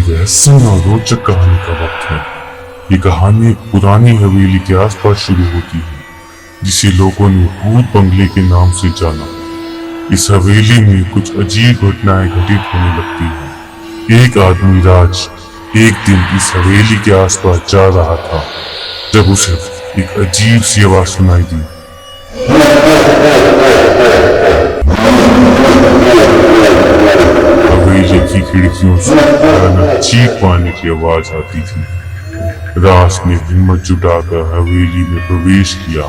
रहस्यमय और रोचक कहानी का वक्त है। ये कहानी एक पुरानी हवेली के आसपास शुरू होती है, जिसे लोगों ने भूत बंगले के नाम से जाना। इस हवेली में कुछ अजीब घटनाएं घटित होने लगती हैं। एक आदमी राज एक दिन इस हवेली के आसपास जा रहा था, जब उसे एक अजीब सी आवाज सुनाई दी। हवेली की खिड़कियों से भयानक चीख पाने की आवाज आती थी। राज ने हिम्मत जुटाकर हवेली में प्रवेश किया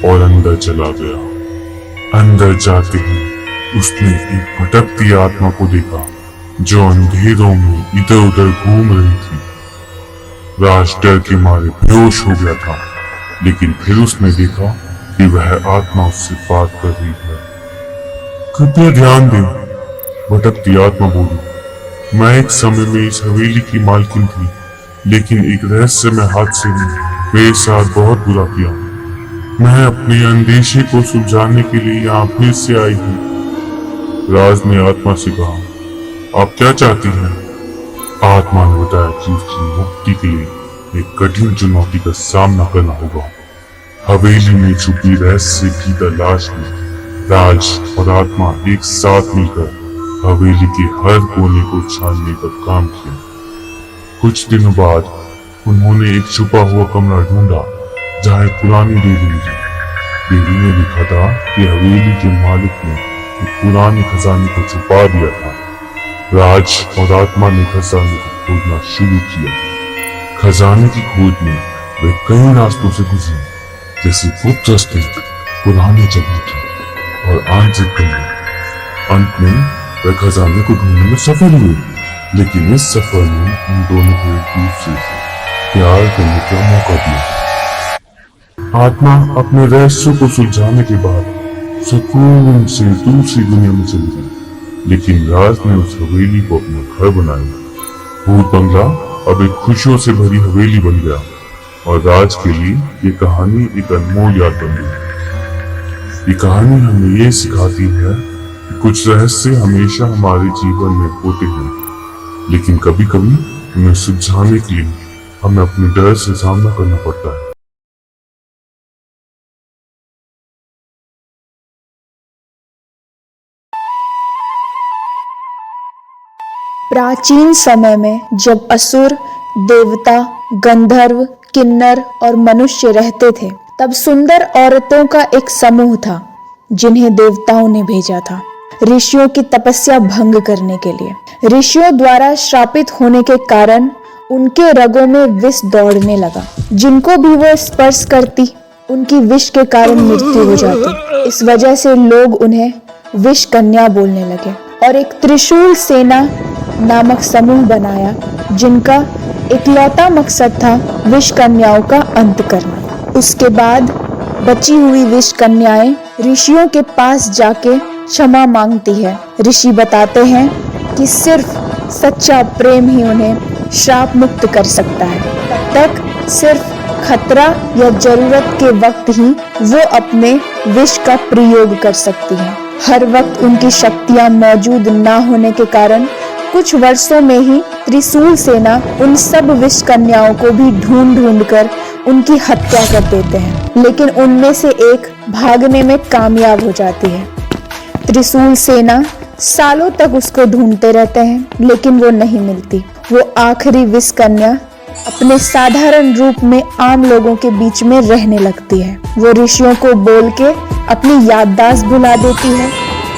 और अंदर चला गया। अंदर जाते ही उसने एक भटकती आत्मा को देखा, जो अंधेरों में इधर उधर घूम रही थी। राज डर के मारे बेहोश हो गया था, लेकिन फिर उसने देखा कि वह आत्मा उससे बात कर रही है। कृपया ध्यान दें, भटकती आत्मा बोली। मैं एक समय में इस हवेली की मालकिन थी, लेकिन एक रहस्यमय हादसे ने मेरे साथ बहुत बुरा किया। मैं अपने अंदेशे को सुलझाने के लिए यहाँ फिर से आई हूँ। राज ने आत्मा से कहा, आप क्या चाहती हैं? आत्मा ने बताया कि उसकी मुक्ति के लिए एक कठिन चुनौती का सामना करना होगा। हवेली में छुपी रहस्य की तलाश में राज और आत्मा एक साथ मिलकर हवेली के हर कोने को छानने का काम किया। कुछ दिनों बाद उन्होंने एक छुपा हुआ कमरा ढूंढा, जहाँ एक पुरानी डेयरी मिली। डेयरी में लिखा था कि हवेली के मालिक ने एक पुराने खजाने को छुपा दिया था। राज और आत्मा ने खजाने को खोजना शुरू किया। खजाने की खोज में वे कई रास्तों से गुजरे, जैसे गुप्त रास्ते, पुराने चबूतरे और आंतरिक कमरे। अंत में वे खजाने को ढूंढने में सफल हुए, लेकिन इस सफर ने उन दोनों को एक दूसरे से प्यार करने का मौका दिया। आत्मा अपने रहस्य को सुलझाने के बाद सुकून से दूसरी दुनिया में चली गई, लेकिन राज ने उस हवेली को अपना घर बनाया। भूत बंगला अब एक खुशियों से भरी हवेली बन गया, और राज के लिए ये कहानी एक अनमोल याद बन गई। ये कहानी हमें ये सिखाती है कि कुछ रहस्य हमेशा हमारे जीवन में होते हैं, लेकिन कभी कभी उन्हें सुलझाने के लिए हमें अपने डर से सामना करना पड़ता है। प्राचीन समय में जब असुर, देवता, गंधर्व, किन्नर और मनुष्य रहते थे, तब सुंदर औरतों का एक समूह था, जिन्हें देवताओं ने भेजा था ऋषियों की तपस्या भंग करने के लिए। ऋषियों द्वारा श्रापित होने के कारण उनके रगों में विष दौड़ने लगा। जिनको भी वो स्पर्श करती, उनकी विष के कारण मृत्यु हो जाती। इस वजह से लोग उन्हें विष कन्या बोलने लगे और एक त्रिशूल सेना नामक समूह बनाया, जिनका इकलौता मकसद था विष कन्याओं का अंत करना। उसके बाद बची हुई विष कन्याएं ऋषियों के पास जाके क्षमा मांगती है। ऋषि बताते हैं कि सिर्फ सच्चा प्रेम ही उन्हें श्राप मुक्त कर सकता है। तब तक सिर्फ खतरा या जरूरत के वक्त ही वो अपने विष का प्रयोग कर सकती है। हर वक्त उनकी शक्तियां मौजूद ना होने के कारण कुछ वर्षों में ही त्रिशूल सेना उन सब विष कन्याओं को भी ढूंढ ढूंढ कर उनकी हत्या कर देते हैं, लेकिन उनमें से एक भागने में कामयाब हो जाती है। त्रिशूल सेना सालों तक उसको ढूंढते रहते हैं, लेकिन वो नहीं मिलती। वो आखिरी विष कन्या अपने साधारण रूप में आम लोगों के बीच में रहने लगती है। वो ऋषियों को बोल के अपनी याददाश्त भुला देती है,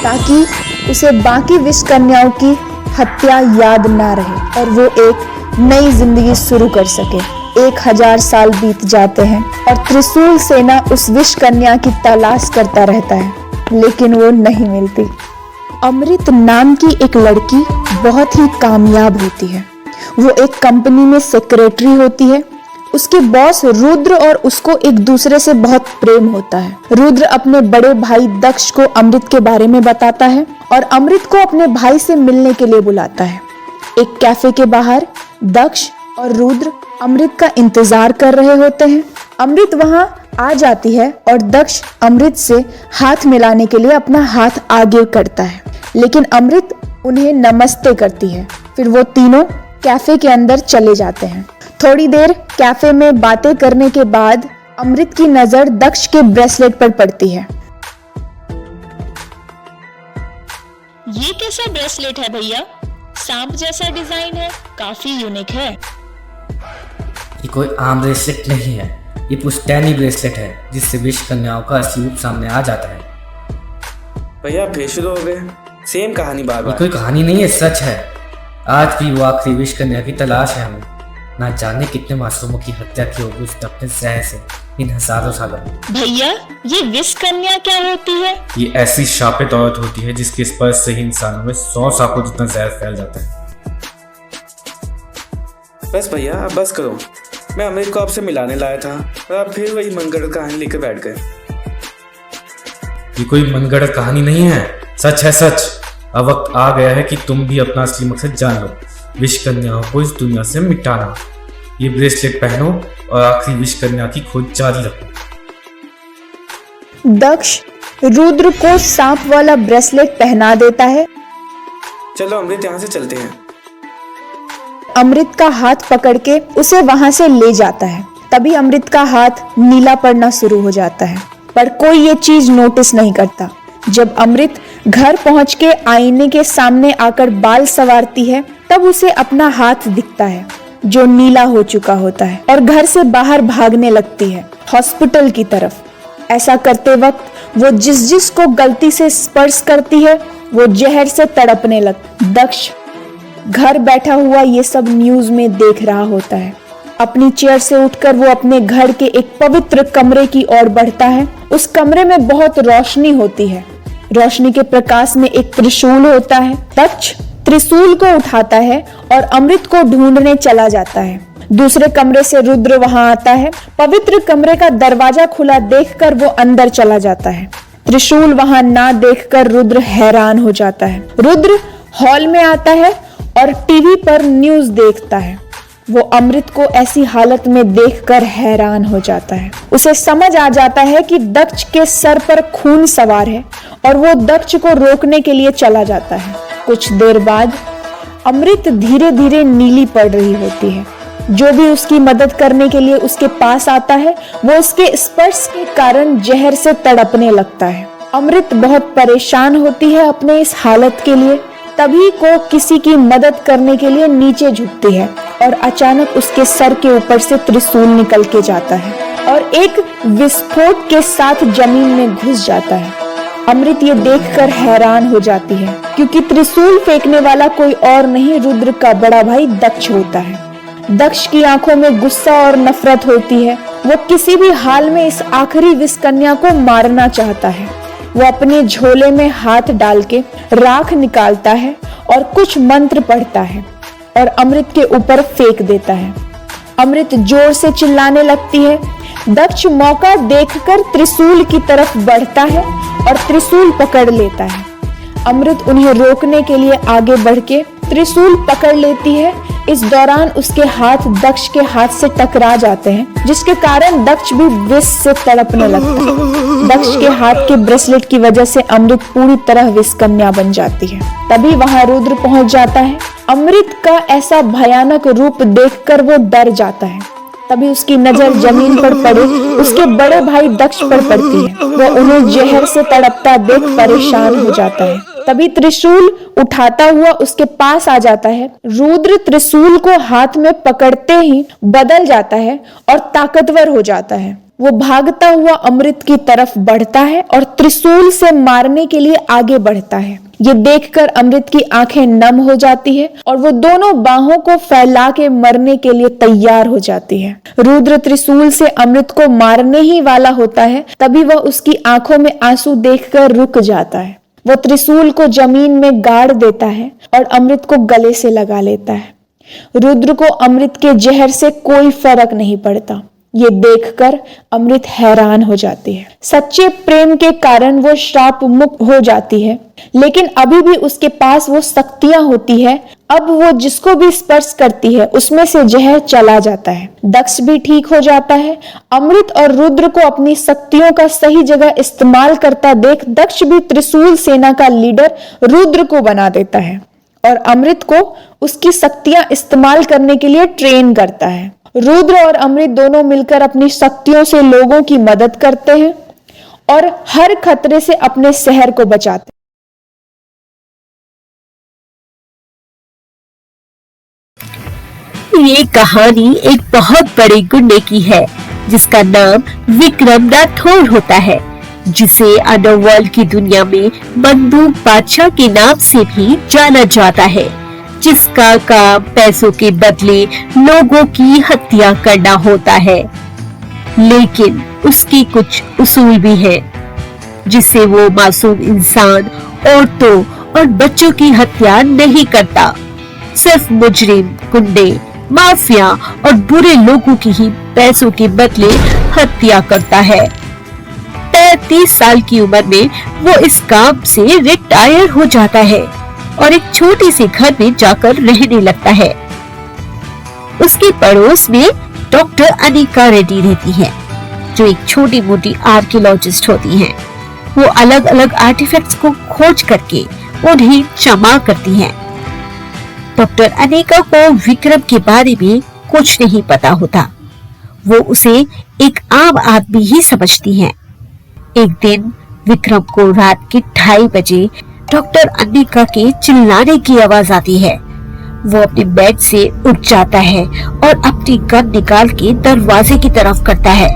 ताकि उसे बाकी विष कन्याओं की हत्या याद ना रहे और वो एक नई जिंदगी शुरू कर सके। 1000 साल बीत जाते हैं और त्रिशूल सेना उस विष कन्या की तलाश करता रहता है, लेकिन वो नहीं मिलती। अमृत नाम की एक लड़की बहुत ही कामयाब होती है। वो एक कंपनी में सेक्रेटरी होती है। उसके बॉस रुद्र और उसको एक दूसरे से बहुत प्रेम होता है। रुद्र अपने बड़े भाई दक्ष को अमृत के बारे में बताता है और अमृत को अपने भाई से मिलने के लिए बुलाता है। एक कैफे के बाहर दक्ष और रुद्र अमृत का इंतजार कर रहे होते हैं। अमृत वहां आ जाती है और दक्ष अमृत से हाथ मिलाने के लिए अपना हाथ आगे करता है, लेकिन अमृत उन्हें नमस्ते करती है। फिर वो तीनों कैफे के अंदर चले जाते हैं। थोड़ी देर कैफे में बातें करने के बाद अमृत की नजर दक्ष के ब्रेसलेट पर पड़ती है। ये कैसा ब्रेसलेट है भैया? सांप जैसा डिजाइन है, काफी यूनिक है। ये कोई आम ब्रेसलेट नहीं है, ये पुश्तैनी ब्रेसलेट है जिससे विश कन्याओं का असली रूप सामने आ जाता है। भैया फिर शुरू हो गए, सेम कहानी बार ये बार। कोई कहानी नहीं है, सच है। आज भी वो आखिरी विश कन्या की तलाश है हमें। ना जाने कितने मासूमों की हत्या की होगी उस अपने जहर से इन हजारों सालों में। भैया ये विष कन्या क्या होती है? ये ऐसी शापित औरत होती है जिसके स्पर्श से ही इंसानों में 100 सांपों जितना जहर फैल जाता है। बस भैया आप बस करो, मैं अमृत को आपसे मिलाने लाया था और आप फिर वही मनगढ़ंत कहानी लेकर बैठ गए। ये कोई मनगढ़ंत कहानी नहीं है, सच है सच। अब वक्त आ गया है कि तुम भी अपना असली मकसद जान लो, विश कन्याओं को इस दुनिया से मिटाना। ये ब्रेसलेट पहनो और आखिरी विश कन्या की खोज जारी रखो। दक्ष रुद्र को सांप वाला ब्रेसलेट पहना देता है। चलो अमृत यहाँ से चलते हैं। अमृत का हाथ पकड़ के उसे वहां से ले जाता है। तभी अमृत का हाथ नीला पड़ना शुरू हो जाता है, पर कोई ये चीज नोटिस नहीं करता। जब अमृत घर पहुंच के आईने के सामने आकर बाल संवारती है, तब उसे अपना हाथ दिखता है जो नीला हो चुका होता है और घर से बाहर भागने लगती है हॉस्पिटल की तरफ। ऐसा करते वक्त वो जिस को गलती से स्पर्श करती है वो जहर से तड़पने लगती। दक्ष घर बैठा हुआ ये सब न्यूज में देख रहा होता है। अपनी चेयर से उठकर वो अपने घर के एक पवित्र कमरे की ओर बढ़ता है। उस कमरे में बहुत रोशनी होती है। रोशनी के प्रकाश में एक त्रिशूल होता है। दक्ष त्रिशूल को उठाता है और अमृत को ढूंढने चला जाता है। दूसरे कमरे से रुद्र वहां आता है। पवित्र कमरे का दरवाजा खुला देखकर वो अंदर चला जाता है। त्रिशूल वहां ना देखकर रुद्र हैरान हो जाता है। रुद्र हॉल में आता है और टीवी पर न्यूज देखता है। वो अमृत को ऐसी हालत में देखकर हैरान हो जाता है। उसे समझ आ जाता है कि दक्ष के सर पर खून सवार है और वो दक्ष को रोकने के लिए चला जाता है। कुछ देर बाद अमृत धीरे धीरे नीली पड़ रही होती है। जो भी उसकी मदद करने के लिए उसके पास आता है वो उसके स्पर्श के कारण जहर से तड़पने लगता है। अमृत बहुत परेशान होती है अपने इस हालत के लिए। तभी को किसी की मदद करने के लिए नीचे झुकती है और अचानक उसके सर के ऊपर से त्रिशूल निकल के जाता है और एक विस्फोट के साथ जमीन में घुस जाता है। अमृत ये देखकर हैरान हो जाती है क्योंकि त्रिशूल फेंकने वाला कोई और नहीं रुद्र का बड़ा भाई दक्ष होता है। दक्ष की आंखों में गुस्सा और नफरत होती है। वो किसी भी हाल में इस आखिरी विष कन्या को मारना चाहता है। वो अपने झोले में हाथ डाल के राख निकालता है और कुछ मंत्र पढ़ता है और अमृत के ऊपर फेंक देता है। अमृत जोर से चिल्लाने लगती है। दक्ष मौका देखकर त्रिशूल की तरफ बढ़ता है और त्रिशूल पकड़ लेता है। अमृत उन्हें रोकने के लिए आगे बढ़ के त्रिशूल पकड़ लेती है। इस दौरान उसके हाथ दक्ष के हाथ से टकरा जाते हैं जिसके कारण दक्ष भी विष से तड़पने लगता है। दक्ष के हाथ के ब्रेसलेट की वजह से अमृत पूरी तरह विष कन्या बन जाती है। तभी वहां रुद्र पहुंच जाता है। अमृत का ऐसा भयानक रूप देखकर वो डर जाता है। तभी उसकी नजर जमीन पर पड़े उसके बड़े भाई दक्ष पर पड़ती है। वो उन्हें जहर से तड़पता देख परेशान हो जाता है। तभी त्रिशूल उठाता हुआ उसके पास आ जाता है। रुद्र त्रिशूल को हाथ में पकड़ते ही बदल जाता है और ताकतवर हो जाता है। वो भागता हुआ अमृत की तरफ बढ़ता है और त्रिशूल से मारने के लिए आगे बढ़ता है। ये देखकर अमृत की आंखें नम हो जाती है और वो दोनों बाहों को फैला के मरने के लिए तैयार हो जाती है। रुद्र त्रिशूल से अमृत को मारने ही वाला होता है। तभी वह उसकी आंखों में आंसू देखकर रुक जाता है। वो त्रिशूल को जमीन में गाड़ देता है और अमृत को गले से लगा लेता है। रुद्र को अमृत के जहर से कोई फर्क नहीं पड़ता। ये देखकर अमृत हैरान हो जाती है। सच्चे प्रेम के कारण वो श्राप मुक्त हो जाती है, लेकिन अभी भी उसके पास वो शक्तियां होती है। अब वो जिसको भी स्पर्श करती है उसमें से जहर चला जाता है। दक्ष भी ठीक हो जाता है। अमृत और रुद्र को अपनी शक्तियों का सही जगह इस्तेमाल करता देख दक्ष भी त्रिशूल सेना का लीडर रुद्र को बना देता है और अमृत को उसकी शक्तियां इस्तेमाल करने के लिए ट्रेन करता है। रुद्र और अमृत दोनों मिलकर अपनी शक्तियों से लोगों की मदद करते हैं और हर खतरे से अपने शहर को बचाते हैं। ये कहानी एक बहुत बड़े गुंडे की है जिसका नाम विक्रम राठौर होता है, जिसे अंडरवर्ल्ड की दुनिया में बंदूक बादशाह के नाम से भी जाना जाता है, जिसका काम पैसों के बदले लोगों की हत्या करना होता है। लेकिन उसकी कुछ उसूल भी है जिससे वो मासूम इंसान, औरतों और बच्चों की हत्या नहीं करता, सिर्फ मुजरिम, गुंडे, माफिया और बुरे लोगों की ही पैसों के बदले हत्या करता है। 33 साल की उम्र में वो इस काम से रिटायर हो जाता है और एक छोटी सी घर में जाकर रहने लगता है। उसके पड़ोस में डॉक्टर अनिका रेड्डी रहती है, जो एक छोटी मोटी आर्कियोलॉजिस्ट होती हैं। वो अलग अलग आर्टिफैक्ट्स को खोज करके उन्हें जमा करती हैं। डॉक्टर अनिका को विक्रम के बारे में कुछ नहीं पता होता। वो उसे एक आम आदमी ही समझती है। एक दिन विक्रम को रात के 2:30 बजे डॉक्टर अनिका के चिल्लाने की आवाज आती है। वो अपने बेड से उठ जाता है और अपनी गन निकाल के दरवाजे की तरफ करता है।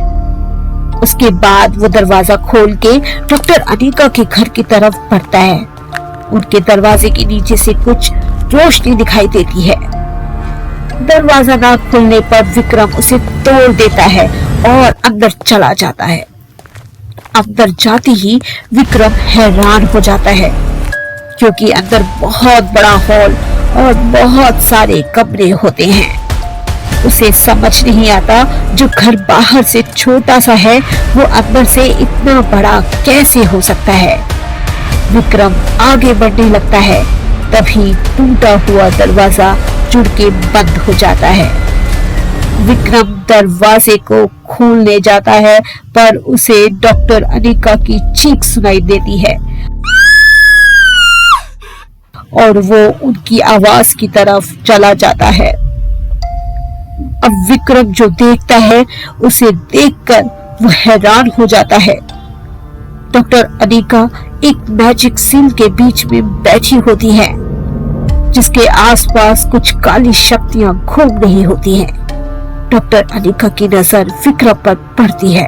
उसके बाद वो दरवाजा खोल के डॉक्टर अनिका के घर की तरफ बढ़ता है। उनके दरवाजे के नीचे से कुछ रोशनी दिखाई देती है। दरवाजा ना खुलने पर विक्रम उसे तोड़ देता है और अंदर चला जाता है। अंदर जाते ही विक्रम हैरान हो जाता है, क्योंकि अंदर बहुत बड़ा हॉल और बहुत सारे कमरे होते हैं। उसे समझ नहीं आता, जो घर बाहर से छोटा सा है वो अंदर से इतना बड़ा कैसे हो सकता है। विक्रम आगे बढ़ने लगता है, तभी टूटा हुआ दरवाजा जुड़ के बंद हो जाता है। विक्रम दरवाजे को खोलने जाता है, पर उसे डॉक्टर अनिका की चीख सुनाई देती है और वो उनकी आवाज की तरफ चला जाता है। अब विक्रम जो देखता है उसे देखकर वो हैरान हो जाता है। डॉक्टर अनिका एक मैजिक सील के बीच में बैठी होती है, जिसके आसपास कुछ काली शक्तियां घूम रही होती हैं। डॉक्टर अनिका की नजर विक्रम पर पड़ती है।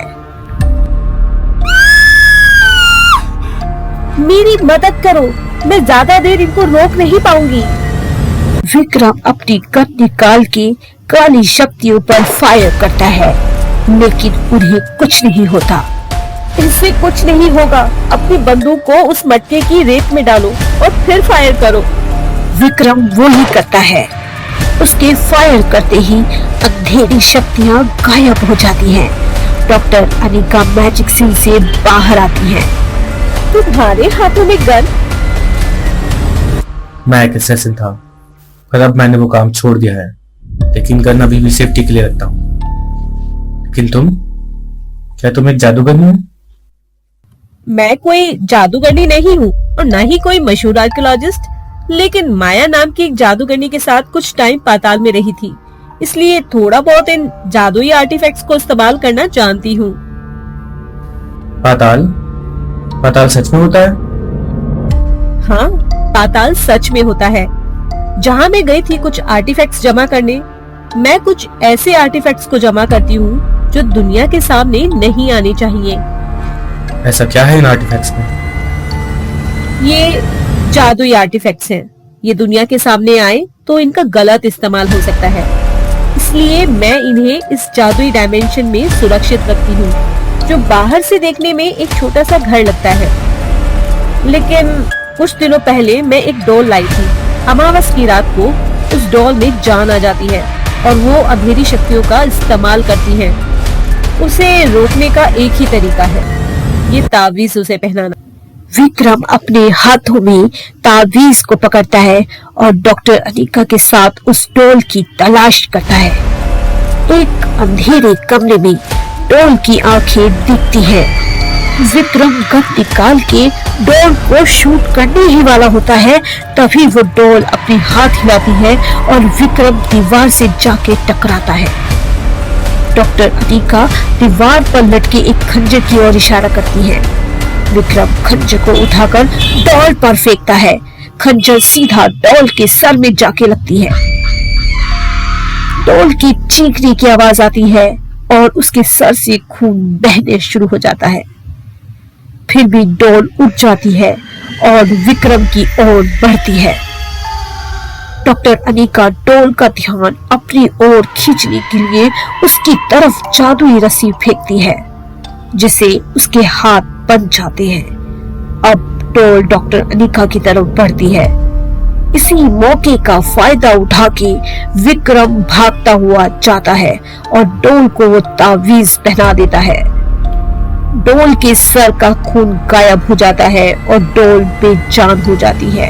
मेरी मदद करो, मैं ज्यादा देर इनको रोक नहीं पाऊंगी। विक्रम अपनी गन निकाल के काली शक्तियों पर फायर करता है, लेकिन उन्हें कुछ नहीं होता। इससे कुछ नहीं होगा, अपनी बंदूक को उस मटके की रेत में डालो और फिर फायर करो। विक्रम वो ही करता है। उसके फायर करते ही अंधेरी शक्तियां गायब हो जाती हैं। डॉक्टर अनिका मैजिक सील से बाहर आती हैं। तुम्हारे हाथों में गन? मैं एक असैसिन था, पर अब मैंने वो काम छोड़ दिया है, लेकिन गन अभी भी सेफ्टी के लिए रखता हूँ। लेकिन तुम, क्या तुम एक जादूगरनी हो? मैं कोई जादूगरनी नहीं हूँ और न ही कोई मशहूर आर्कियोलॉजिस्ट, लेकिन माया नाम की एक जादूगरनी के साथ कुछ टाइम पाताल में रही थी, इसलिए थोड़ा बहुत इन जादुई आर्टिफैक्ट्स को इस्तेमाल करना जानती हूँ। पाताल? पाताल सच में होता है? हाँ, पाताल सच में होता है। जहाँ मैं गई थी कुछ आर्टिफैक्ट्स जमा करने, मैं कुछ ऐसे आर्टिफैक्ट्स को जमा करती हूँ जो दुनिया के सामने नहीं आने चाहिए। ऐसा क्या है इन आर्टिफैक्ट्स में? ये जादुई आर्टिफैक्ट्स हैं। ये दुनिया के सामने आए तो इनका गलत इस्तेमाल हो सकता है, इसलिए मैं इन्हें इस जादुई डायमेंशन में सुरक्षित रखती हूँ, जो बाहर से देखने में एक छोटा सा घर लगता है। लेकिन कुछ दिनों पहले मैं एक डॉल लाई थी। अमावस की रात को उस डॉल में जान आ जाती है और वो अंधेरी शक्तियों का इस्तेमाल करती है। उसे रोकने का एक ही तरीका है, ये तावीज उसे पहनाना। विक्रम अपने हाथों में तावीज को पकड़ता है और डॉक्टर अनिका के साथ उस डॉल की तलाश करता है। एक अंधेरे कमरे में डॉल की आंखें दिखती हैं विक्रम गन निकाल के डॉल को शूट करने ही वाला होता है, तभी वो डॉल अपनी हाथ हिलाती है और विक्रम दीवार से जाके टकराता है। डॉक्टर अनिका दीवार पर लटके एक खंजर की ओर इशारा करती है। विक्रम खंजर को उठाकर डॉल पर फेंकता है। खंजर सीधा डॉल के सर में जाके लगती है। डॉल की चीखने की आवाज आती है और उसके सर से खून बहने शुरू हो जाता है। फिर भी डॉल उठ जाती है और विक्रम की ओर बढ़ती है। डॉक्टर अनिका डॉल का ध्यान अपनी ओर खींचने के लिए उसकी तरफ जादुई रस्सी फेंकती है, जिसे उसके हाथ बन जाते हैं। अब डॉल डॉक्टर अनिका की तरफ बढ़ती है। इसी मौके का फायदा उठा के विक्रम भागता हुआ जाता है और डॉल को वो तावीज पहना देता है। डॉल के सर का खून गायब हो जाता है और डॉल बेजान हो जाती है।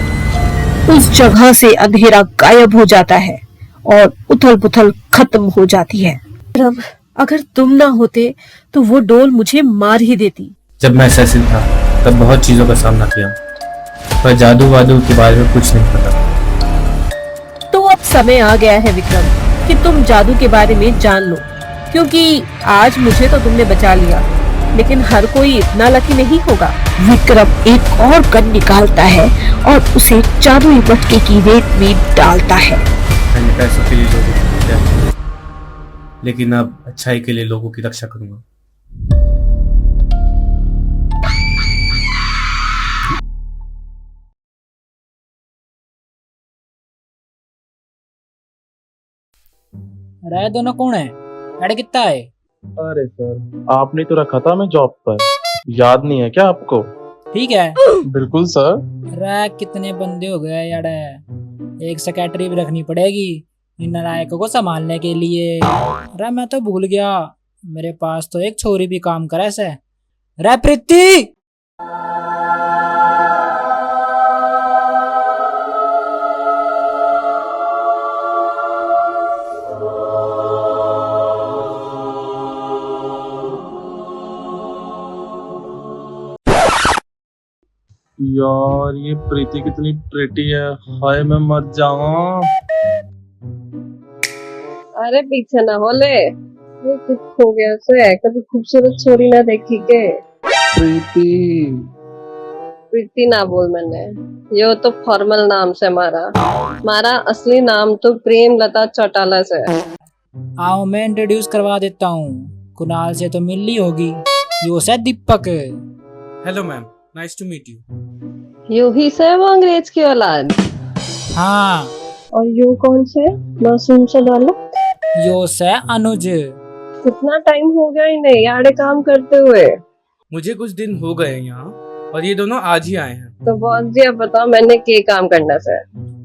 उस जगह से अंधेरा गायब हो जाता है और उथल पुथल खत्म हो जाती है। विक्रम, अगर तुम ना होते तो वो डॉल मुझे मार ही देती। जब मैं असैसिन था तब बहुत चीजों का सामना किया, पर जादू वादू के बारे में कुछ नहीं पता। तो अब समय आ गया है विक्रम कि तुम जादू के बारे में जान लो, क्योंकि आज मुझे तो तुमने बचा लिया, लेकिन हर कोई इतना लकी नहीं होगा। विक्रम एक और गन निकालता है और उसे जादुई मटके की रेत में डालता है। मैंने पैसों के लिए लोगों को किया, लेकिन अब अच्छाई के लिए लोगों की रक्षा करूंगा। रहे दोनों कौन है? अरे कितना है? अरे सर, आपने तो रखा था मैं जॉब पर, याद नहीं है क्या आपको? ठीक है। बिल्कुल सर। रहे कितने बंदे हो गए यार, एक सेक्रेटरी भी रखनी पड़ेगी इन नालायकों को संभालने के लिए। रहे मैं तो भूल गया, मेरे पास तो एक छोरी भी काम करे से। रहे प्रीति, यार ये प्रीति कितनी प्रेटी है, हाय मैं मर जाऊं। अरे पीछे ना हो ले, ये कुछ हो गया से, कभी खूबसूरत छोरी ना देखी के। प्रीति प्रीति ना बोल मैंने, यो तो फॉर्मल नाम से मारा असली नाम तो प्रेम लता चौटाला से। आओ मैं इंट्रोड्यूस करवा देता हूँ, कुणाल से तो मिल ली होगी, यो से Deepak. Hello ma'am, nice to meet you. यू ही से वो अंग्रेज की औलाद? हाँ। और यू कौन से मासूम सा वाला? यो से अनुज। कितना टाइम हो गया इन्हें यारे काम करते हुए? मुझे कुछ दिन हो गए यहाँ, और ये दोनों आज ही आए हैं। तो बॉस जी अब बताओ मैंने क्या काम करना से?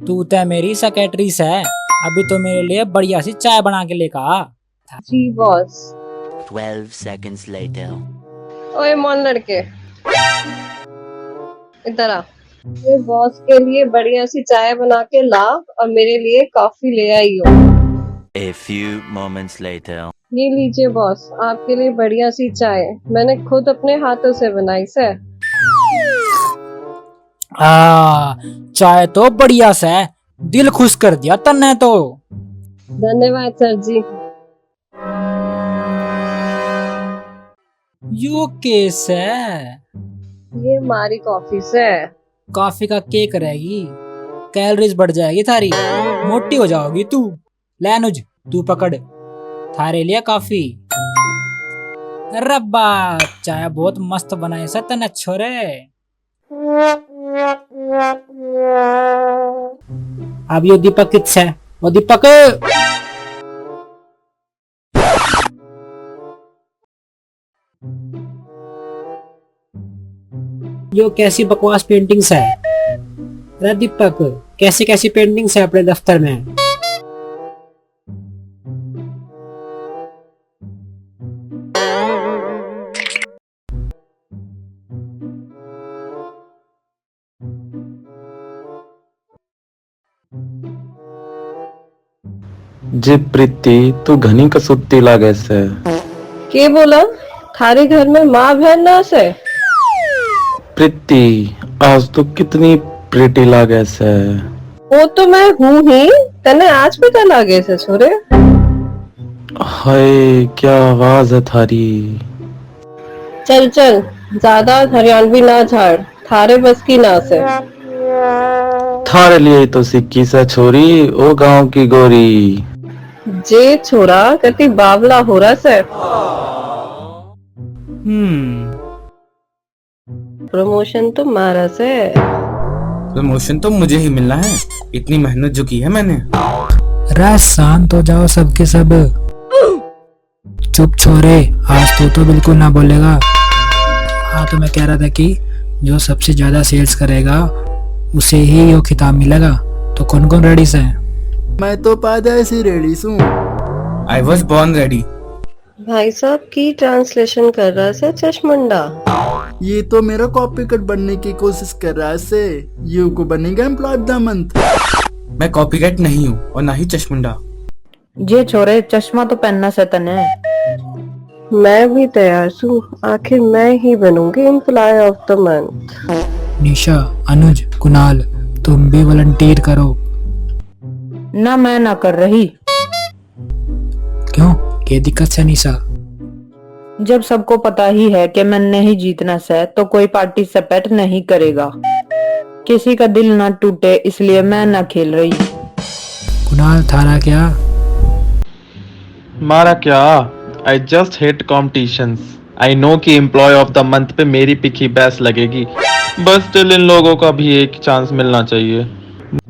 तू तो मेरी सेक्रेटरी से, अभी तो मेरे लिए बढ़िया सी चाय बना के लेकर आ। जी बॉस। 12 seconds later. ओए मौन लड़के, इधर आ। ये बॉस के लिए बढ़िया सी चाय बना के ला और मेरे लिए कॉफी ले आई हो। A few moments later. ये लीजिए बॉस, आपके लिए बढ़िया सी चाय, मैंने खुद अपने हाथों से बनाई से। चाय तो बढ़िया से, दिल खुश कर दिया तन्ने तो। धन्यवाद सर जी। यो केस है? ये हमारी कॉफी से। कॉफी का केक रहेगी, कैलोरीज बढ़ जाएगी थारी, मोटी हो जाओगी तू। ले अनुज तू पकड़, थारे लिए कॉफी। रब्बा चाय बहुत मस्त बनाई से तने छोरे। अब यो दीपक किस है? वो दीपक, यो कैसी बकवास पेंटिंग्स है? अरे दीपक, कैसी कैसी पेंटिंग्स है अपने दफ्तर में? जी प्रीति, तू घनी कसुत्ती लागे से। के बोला? थारे घर में माँ बहन ना से? प्रीति आज तो कितनी प्रिटी लागे से। वो तो मैं हूँ ही, तने आज पता लगे से छोरे। हाय क्या आवाज है थारी। चल चल, ज्यादा हरियाणवी ना झाड़, थारे बस की ना से। थारे लिए तो सिक्की से छोरी, ओ गांव की गोरी। जे छोरा कति बावला हो रहा से। प्रमोशन तो मारा से। प्रमोशन तो मुझे ही मिलना है, इतनी मेहनत जो की है मैंने। राज शांत हो जाओ सबके सब। चुप छोरे, आज तो बिल्कुल ना बोलेगा। हाँ तो मैं कह रहा था कि जो सबसे ज्यादा सेल्स करेगा उसे ही वो खिताब मिलेगा। तो कौन कौन रेडी से? मैं तो पैदा से रेडी हूँ। I was born ready. भाई साहब की ट्रांसलेशन कर रहा से चश्मंडा। ये तो मेरा कॉपी कट बनने की कोशिश कर रहा है से। ये को बनेगा एम्प्लॉय ऑफ द मंथ। मैं कॉपीकैट नहीं हूँ और ना ही चश्मुंडा। जे छोरे, चश्मा तो पहनना से तने। मैं भी तैयार हूँ, आखिर मैं ही बनूंगी एम्प्लॉय ऑफ द मंथ। निशा, अनुज, कुणाल, तुम भी वॉलंटियर करो। ना मैं ना कर रही। क्यों, क्या दिक्कत है निशा? जब सबको पता ही है कि मैंने ही जीतना से, तो कोई पार्टिसिपेट नहीं करेगा। किसी का दिल ना टूटे इसलिए मैं ना खेल रही। कुणाल, थारा क्या? मारा क्या? I just hate competitions. I know कि एम्प्लॉय ऑफ द मंथ पे मेरी पिक ही बेस्ट लगेगी, बस स्टिल इन लोगों का भी एक चांस मिलना चाहिए।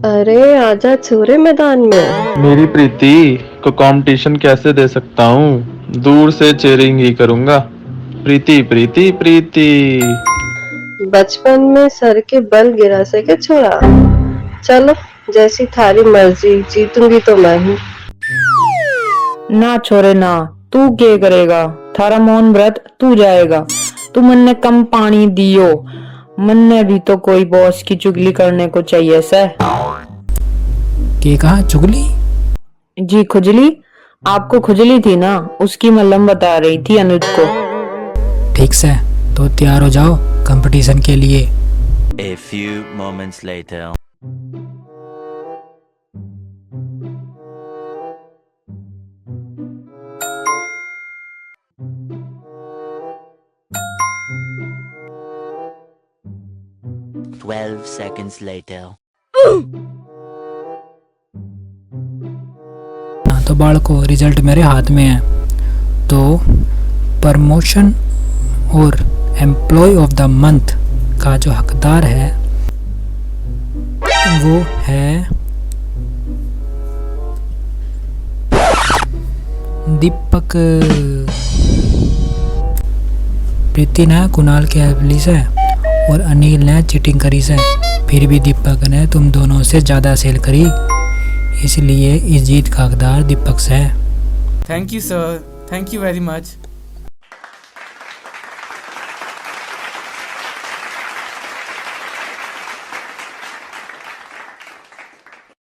अरे आजा छोरे मैदान में। मेरी प्रीति को कंपटीशन कैसे दे सकता हूँ, दूर से चेयरिंग ही करूंगा। प्रीति प्रीति प्रीति। बचपन में सर के बल गिरा से के छोरा। चलो जैसी थारी मर्जी, जीतूंगी तो मैं ही। ना छोरे ना, तू क्या करेगा? थारा मौन व्रत तू जाएगा। तू मन्ने कम पानी दियो, मन्ने भी तो कोई बॉस की चुगली करने को चाहिए से। के कहा चुगली? जी खुजली, आपको खुजली थी ना, उसकी मलहम बता रही थी अनुज को। ठीक से, तो तैयार हो जाओ कंपटीशन के लिए। A few moments later. Twelve seconds later. तो बालको, रिजल्ट मेरे हाथ में है। तो प्रमोशन और एम्प्लॉय ऑफ द मंथ का जो हकदार है वो है दीपक। प्रीति ने कुणाल के हेल्प से और अनिल ने चीटिंग करी से, फिर भी दीपक ने तुम दोनों से ज्यादा सेल करी, इसलिए इस जीत का हकदार दीपक से है। Thank you sir, thank you very much.